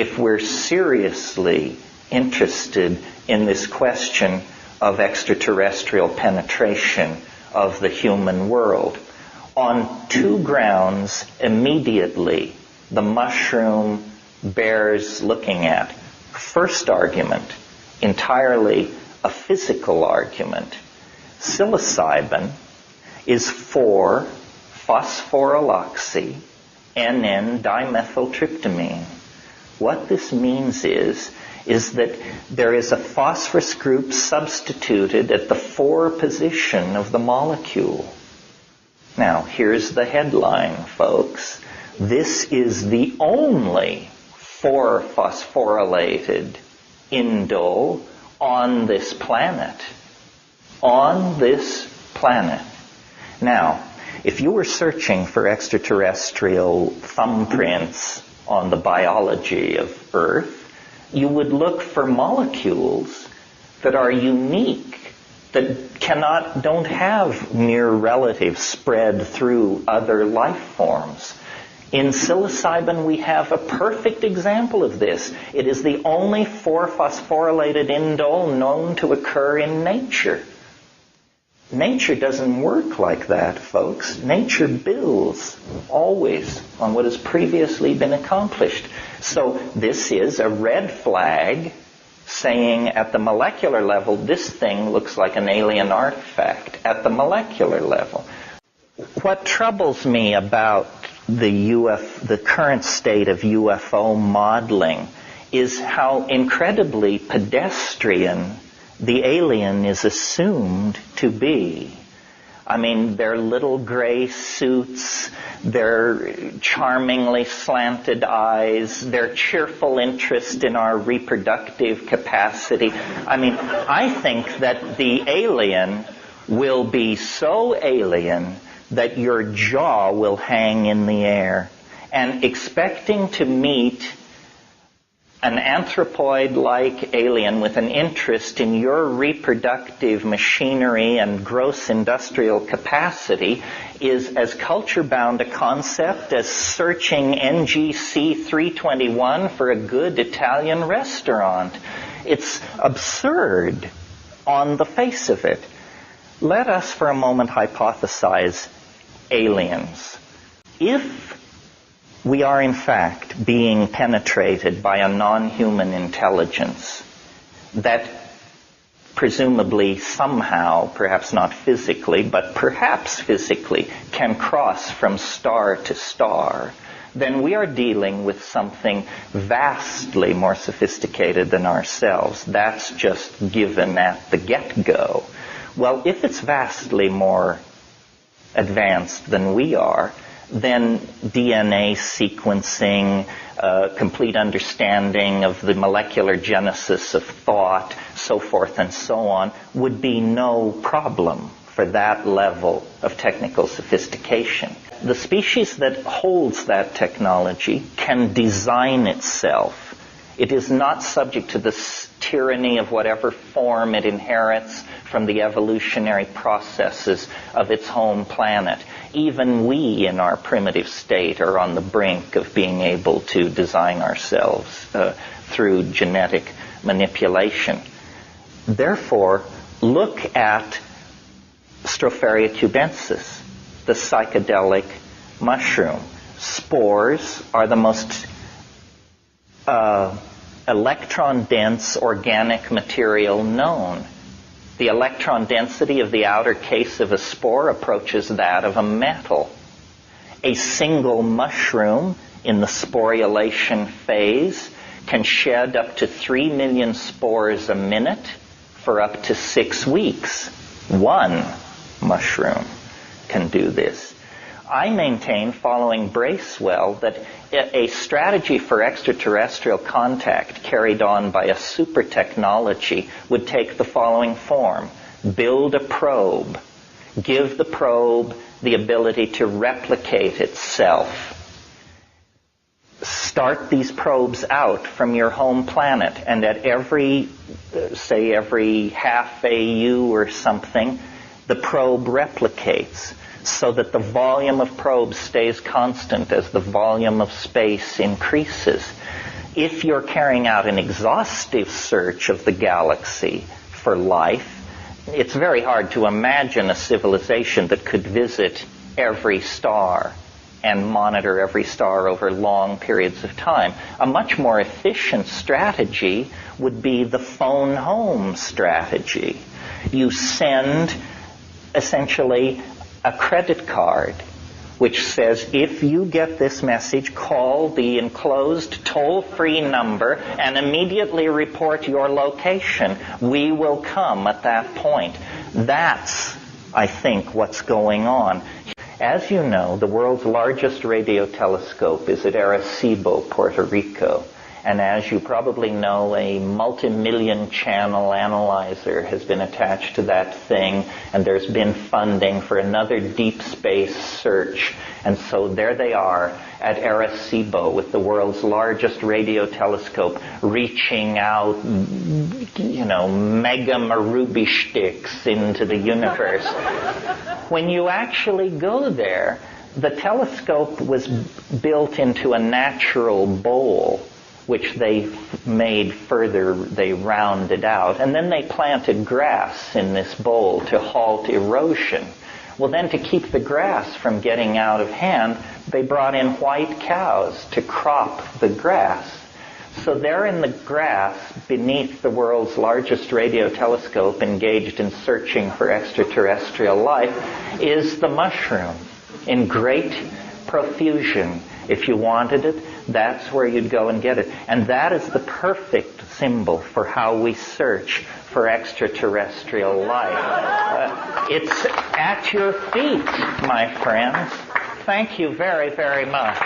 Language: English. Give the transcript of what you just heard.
if we're seriously interested in this question of extraterrestrial penetration of the human world. On two grounds immediately the mushroom bears looking at. First argument, entirely a physical argument. Psilocybin is 4-phosphorylloxy NN-dimethyltryptamine. What this means is that there is a phosphorus group substituted at the 4 position of the molecule. Now, here's the headline, folks. This is the only 4-phosphorylated indole on this planet. On this planet. Now, if you were searching for extraterrestrial thumbprints on the biology of Earth, you would look for molecules that are unique, that don't have near relatives spread through other life forms. In psilocybin, we have a perfect example of this. It is the only 4-phosphorylated indole known to occur in nature. Nature doesn't work like that, folks. Nature builds always on what has previously been accomplished. So this is a red flag saying at the molecular level, this thing looks like an alien artifact at the molecular level. What troubles me about the current state of UFO modeling is how incredibly pedestrian the alien is assumed to be. I mean, their little gray suits, their charmingly slanted eyes, their cheerful interest in our reproductive capacity. I mean, I think that the alien will be so alien that your jaw will hang in the air. And expecting to meet an anthropoid-like alien with an interest in your reproductive machinery and gross industrial capacity is as culture-bound a concept as searching NGC 321 for a good Italian restaurant. It's absurd on the face of it. Let us for a moment hypothesize aliens. If we are in fact being penetrated by a non-human intelligence that presumably somehow, perhaps not physically, but perhaps physically, can cross from star to star, then we are dealing with something vastly more sophisticated than ourselves. That's just given at the get-go. Well, if it's vastly more advanced than we are, then DNA sequencing, complete understanding of the molecular genesis of thought, so forth and so on, would be no problem for that level of technical sophistication. The species that holds that technology can design itself. It is not subject to the tyranny of whatever form it inherits from the evolutionary processes of its home planet. Even we in our primitive state are on the brink of being able to design ourselves through genetic manipulation. Therefore, look at Stropharia cubensis, the psychedelic mushroom. Spores are the most electron-dense organic material known. The electron density of the outer case of a spore approaches that of a metal. A single mushroom in the sporulation phase can shed up to 3 million spores a minute for up to 6 weeks. One mushroom can do this. I maintain, following Bracewell, that a strategy for extraterrestrial contact carried on by a super technology would take the following form. Build a probe. Give the probe the ability to replicate itself. Start these probes out from your home planet, and at every half AU or something, the probe replicates, so that the volume of probes stays constant as the volume of space increases. if you're carrying out an exhaustive search of the galaxy for life, it's very hard to imagine a civilization that could visit every star and monitor every star over long periods of time. A much more efficient strategy would be the phone home strategy. You send essentially a credit card which says, if you get this message, call the enclosed toll-free number and immediately report your location. We will come at that point. That's, I think, what's going on. As you know, the world's largest radio telescope is at Arecibo, Puerto Rico. And as you probably know, a multi-million channel analyzer has been attached to that thing, and there's been funding for another deep space search. And so there they are at Arecibo with the world's largest radio telescope reaching out, mega Marubi sticks into the universe. When you actually go there, the telescope was built into a natural bowl, which they made further, they rounded out. And then they planted grass in this bowl to halt erosion. Well, then to keep the grass from getting out of hand, they brought in white cows to crop the grass. So there in the grass, beneath the world's largest radio telescope engaged in searching for extraterrestrial life, is the mushroom in great profusion. If you wanted it, that's where you'd go and get it. And that is the perfect symbol for how we search for extraterrestrial life. It's at your feet, my friends. Thank you very, very much.